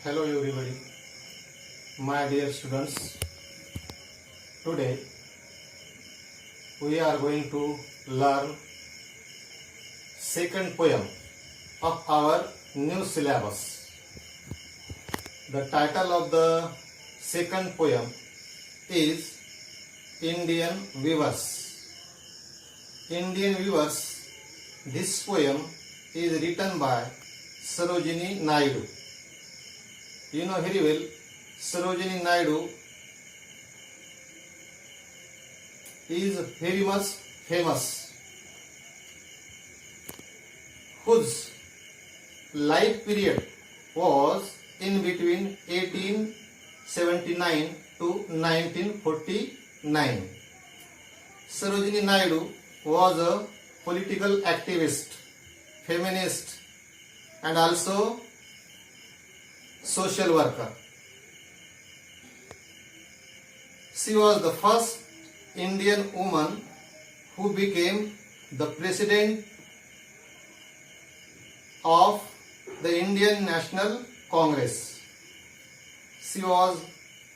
Hello everybody, my dear students. Today we are going to learn second poem of our new syllabus. The title of the second poem is Indian Weavers. Indian Weavers. This poem is written by Sarojini Naidu. You know very well, Sarojini Naidu is very much famous, whose life period was in between 1879 to 1949. Sarojini Naidu was a political activist, feminist, and also social worker. She was the first Indian woman who became the president of the Indian National Congress. She was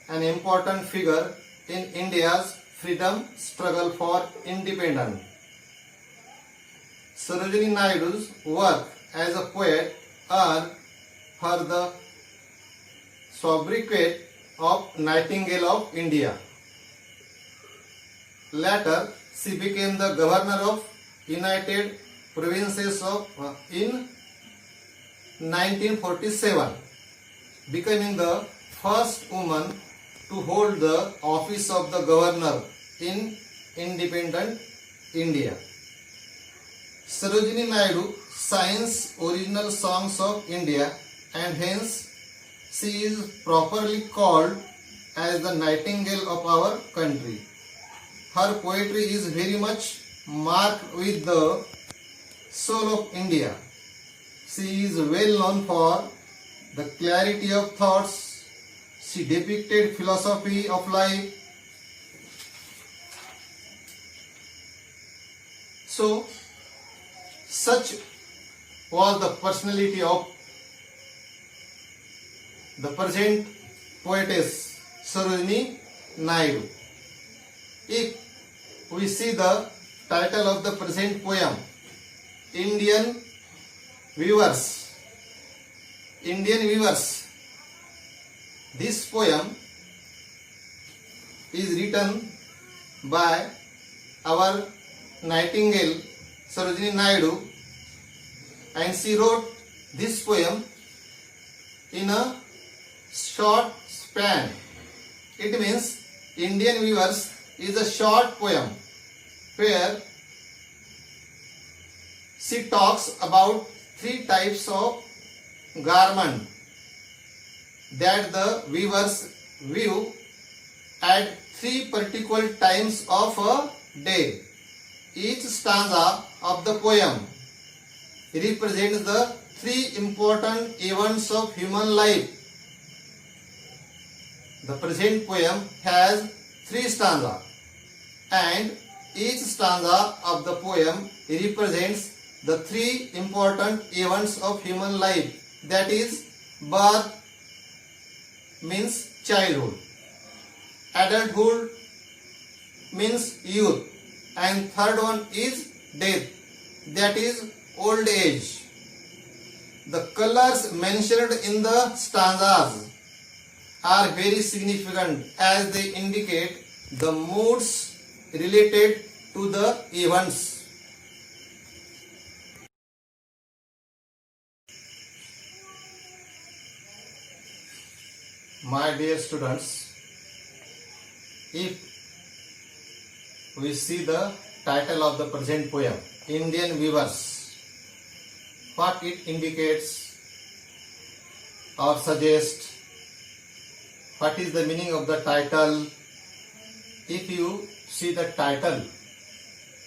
an important figure in India's freedom struggle for independence. Sarojini Naidu's work as a poet earned her the sobriquet of Nightingale of India. Later, she became the governor of United Provinces in 1947, becoming the first woman to hold the office of the governor in independent India. Sarojini Naidu sings original songs of India, and hence she is properly called as the Nightingale of our country. Her poetry is very much marked with the soul of India. She is well known for the clarity of thoughts. She depicted philosophy of life. So, such was the personality of the present poetess Sarojini Naidu. If we see the title of the present poem, Indian Weavers. Indian Weavers. This poem is written by our Nightingale Sarojini Naidu, and she wrote this poem in a short span. It means Indian Weavers is a short poem where she talks about three types of garment that the weavers weave at three particular times of a day. Each stanza of the poem represents the three important events of human life. The present poem has three stanzas, and each stanza of the poem represents the three important events of human life, that is, birth means childhood, adulthood means youth, and third one is death, that is old age. The colors mentioned in the stanzas are very significant as they indicate the moods related to the events. My dear students, if we see the title of the present poem, Indian Weavers, what it indicates or suggests, what is the meaning of the title? If you see the title,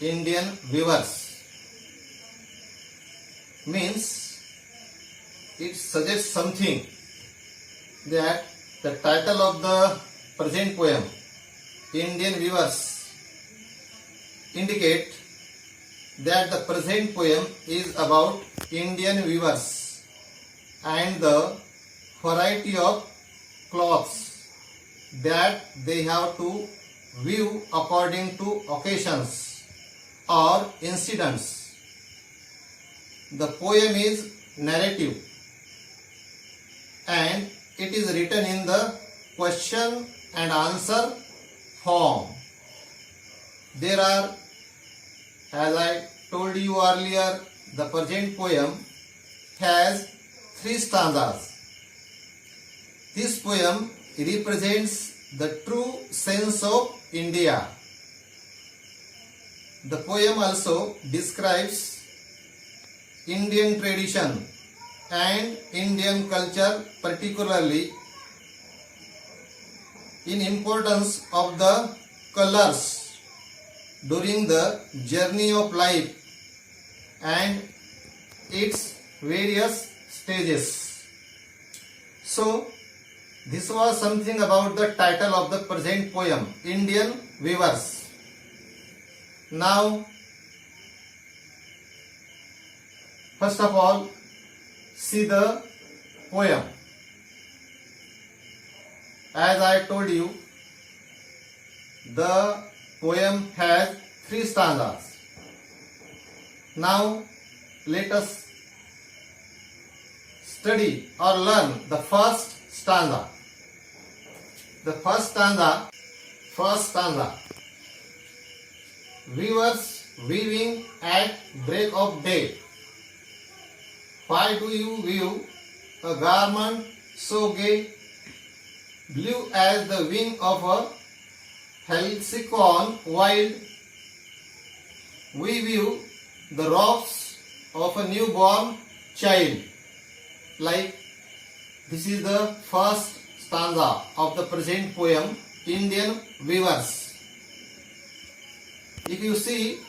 Indian Weavers, means it suggests something, that the title of the present poem, Indian Weavers, indicate that the present poem is about Indian weavers and the variety of clothes that they have to view according to occasions or incidents. The poem is narrative and it is written in the question and answer form. There are, as I told you earlier, the present poem has 3 stanzas. This poem represents the true sense of India. The poem also describes Indian tradition and Indian culture, particularly in importance of the colors during the journey of life and its various stages. So, this was something about the title of the present poem, Indian Weavers. Now, first of all, see the poem. As I told you, the poem has 3 stanzas. Now, let us study or learn the first stanza. The first stanza. Weavers weaving at break of day. Why do you weave a garment so gay, blue as the wing of a halcyon wild? We weave the robes of a newborn child. Like, this is the first stanza of the present poem, Indian Weavers. If you see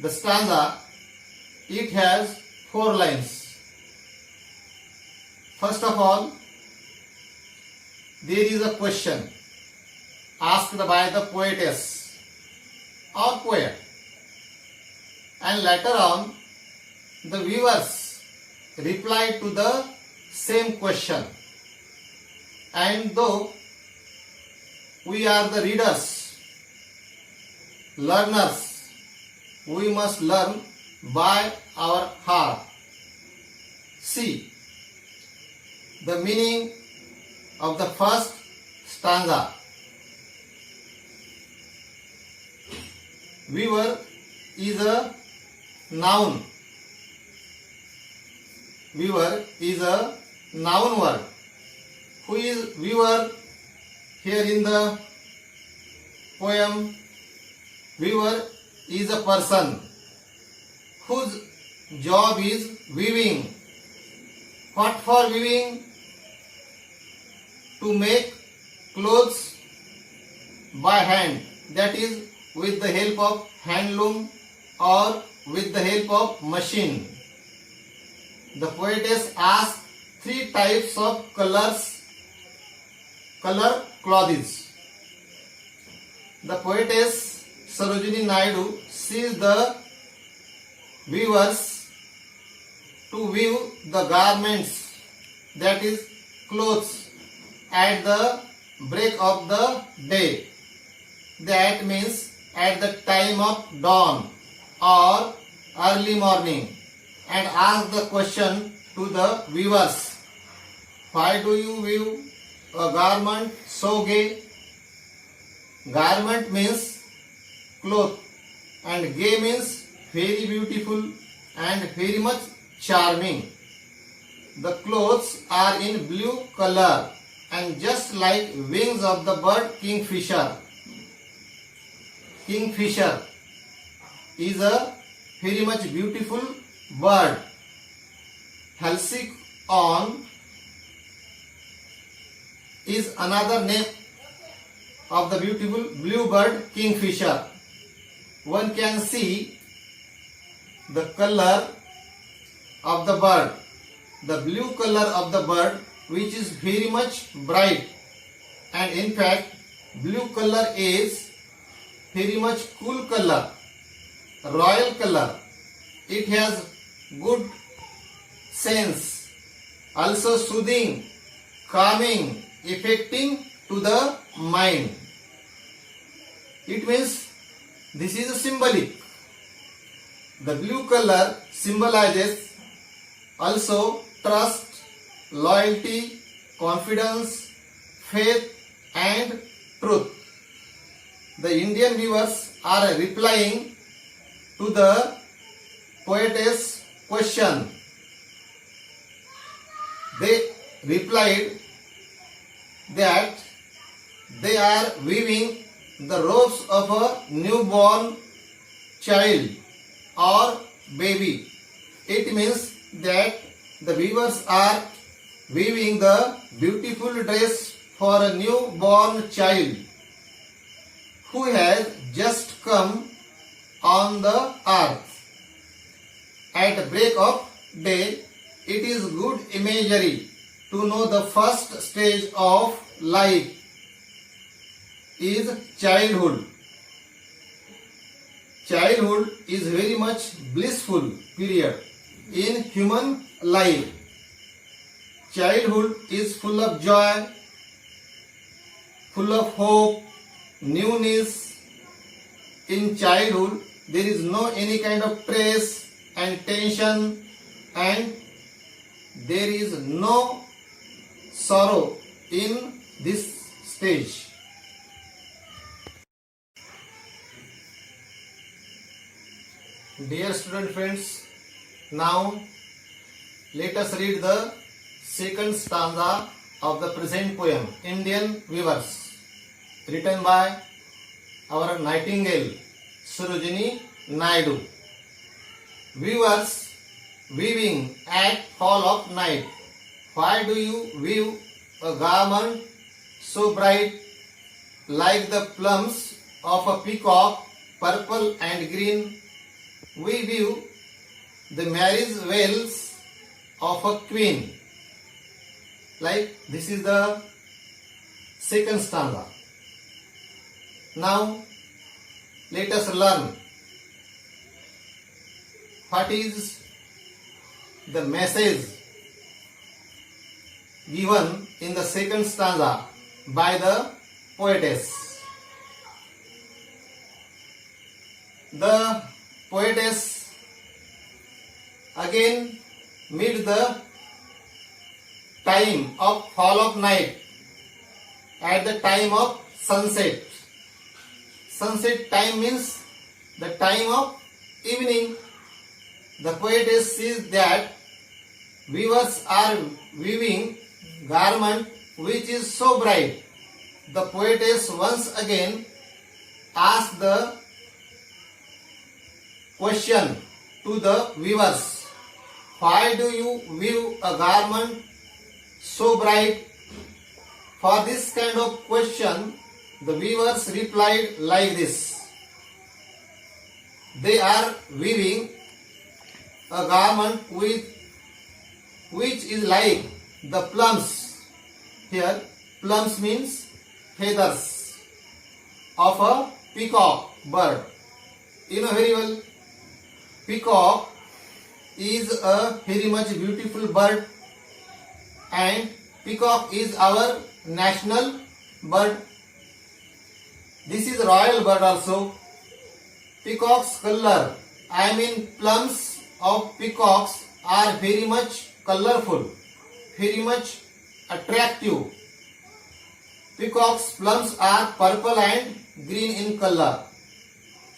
the stanza, it has 4 lines. First of all, there is a question asked by the poetess or poet, and later on the weavers replied to the same question. And though we are the readers, learners, we must learn by our heart. See the meaning of the first stanza. Weaver is a noun. Weaver is a noun word. Who is weaver here in the poem? Weaver is a person whose job is weaving. What for weaving? To make clothes by hand, that is with the help of handloom or with the help of machine. The poetess asked 3 types of color clothes. The poetess Sarojini Naidu sees the weavers to weave the garments, that is clothes, at the break of the day. That means at the time of dawn or early morning, and ask the question to the weavers, why do you weave a garment so gay? Garment means cloth and gay means very beautiful and very much charming. The clothes are in blue color and just like wings of the bird kingfisher. Kingfisher is a very much beautiful bird. Halcyon is another name of the beautiful blue bird kingfisher. One can see the color of the bird, the blue color of the bird, which is very much bright, and in fact blue color is very much cool color, royal color. It has good sense also soothing, calming, affecting to the mind. It means this is a symbolic. The blue color symbolizes also trust, loyalty, confidence, faith and truth. The Indian viewers are replying to the poetess question. They replied that they are weaving the robes of a newborn child or baby. It means that the weavers are weaving the beautiful dress for a newborn child who has just come on the earth. At break of day, it is good imagery to know the first stage of life is childhood. Childhood is very much blissful period in human life. Childhood is full of joy, full of hope, newness. In childhood, there is no any kind of stress and tension, and there is no sorrow in this stage. Dear student friends, now let us read the second stanza of the present poem, Indian Weavers, written by our Nightingale, Sarojini Naidu. Weavers, weaving at fall of night, why do you weave a garment so bright like the plumes of a peacock, purple and green? We weave the marriage veils of a queen. Like this is the second stanza. Now let us learn what is the message given in the second stanza by the poetess. The poetess again meet the time of fall of night at the time of sunset. Sunset time means the time of evening. The poetess sees that weavers are weaving garment which is so bright. The poetess once again asks the question to the weavers, why do you weave a garment so bright? For this kind of question, the weavers replied like this. They are weaving a garment which is like the plumes. Here, plumes means feathers of a peacock bird. You know very well, peacock is a very much beautiful bird, and peacock is our national bird. This is royal bird also. Peacock's color, I mean plumes of peacocks are very much colorful, very much attractive. Peacock's plumes are purple and green in color.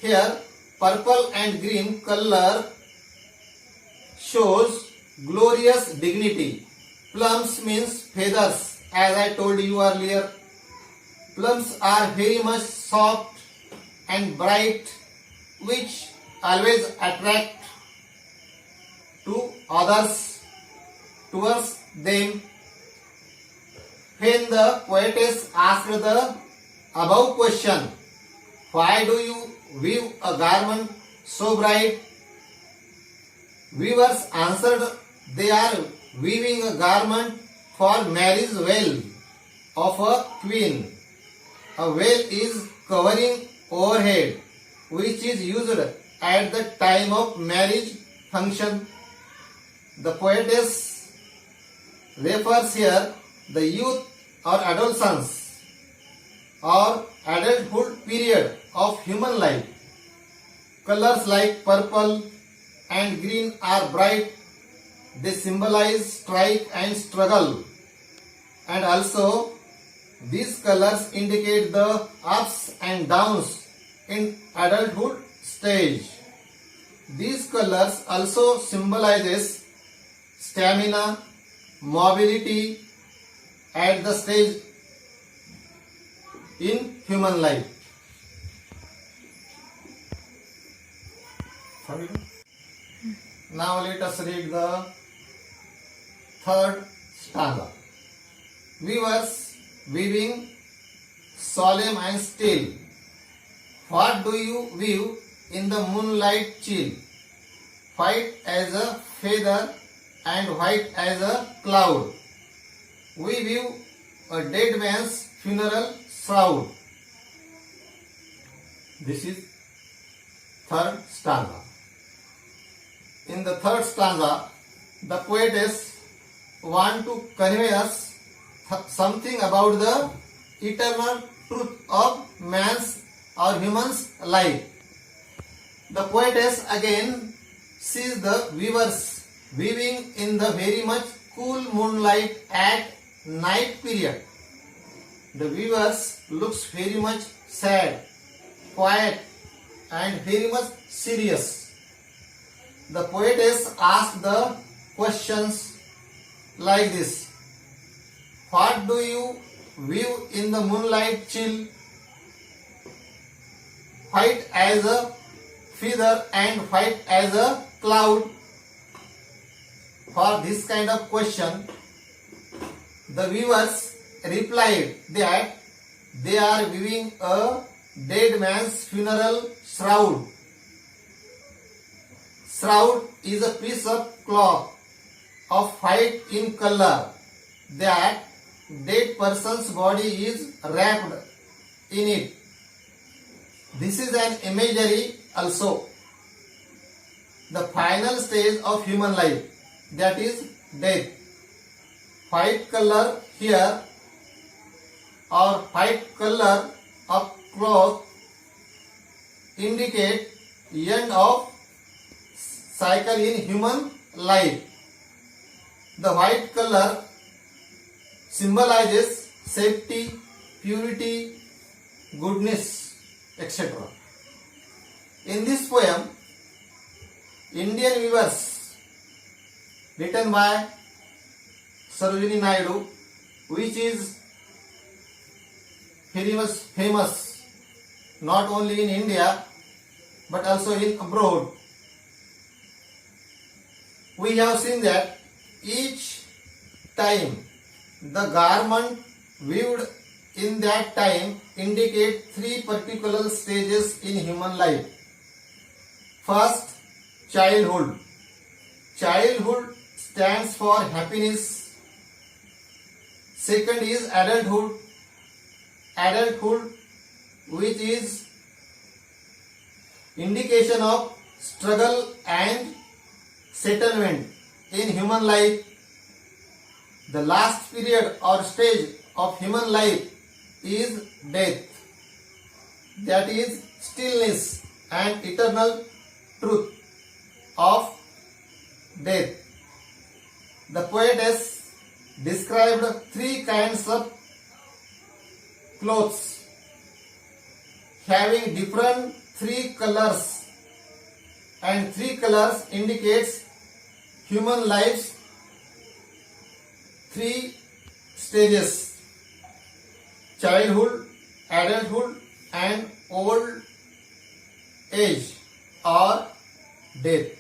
Here, purple and green color shows glorious dignity. Plumes means feathers, as I told you earlier. Plumes are very much soft and bright, which always attract to others towards them. When the poetess asked the above question, why do you weave a garment so bright? Weavers answered, they are weaving a garment for marriage veil of a queen. A veil is covering overhead, which is used at the time of marriage function. The poetess refers here the youth or adolescence or adulthood period of human life. Colors like purple and green are bright. They symbolize strife and struggle. And also, these colors indicate the ups and downs in adulthood stage. These colors also symbolizes stamina, mobility at the stage in human life. Now let us read the third stanza. Weavers weaving solemn and still. What do you weave in the moonlight chill? White as a feather and white as a cloud. We weave a dead man's funeral shroud. This is third stanza. In the third stanza, the poetess want to convey us something about the eternal truth of man's or human's life. The poetess again sees the weavers weaving in the very much cool moonlight at night period. The weavers looks very much sad, quiet and very much serious. The poetess asks the questions like this. What do you weave in the moonlight chill? White as a feather and white as a cloud. For this kind of question, the weavers replied that they are weaving a dead man's funeral shroud. Shroud is a piece of cloth of white in color that dead person's body is wrapped in it. This is an imagery also. The final stage of human life, that is death. White color here or white color of cloth indicate end of cycle in human life. The white color symbolizes safety, purity, goodness, etc. In this poem, Indian Weavers, written by Sarojini Naidu, which is very much famous not only in India but also in abroad. We have seen that each time the garment weaved in that time indicate three particular stages in human life. First, childhood. Childhood stands for happiness. Second is adulthood. Adulthood, which is indication of struggle and settlement in human life. The last period or stage of human life is death. That is stillness and eternal truth of death. The poetess described three kinds of clothes having different three colors, and three colors indicates human life's three stages: childhood, adulthood and old age or death.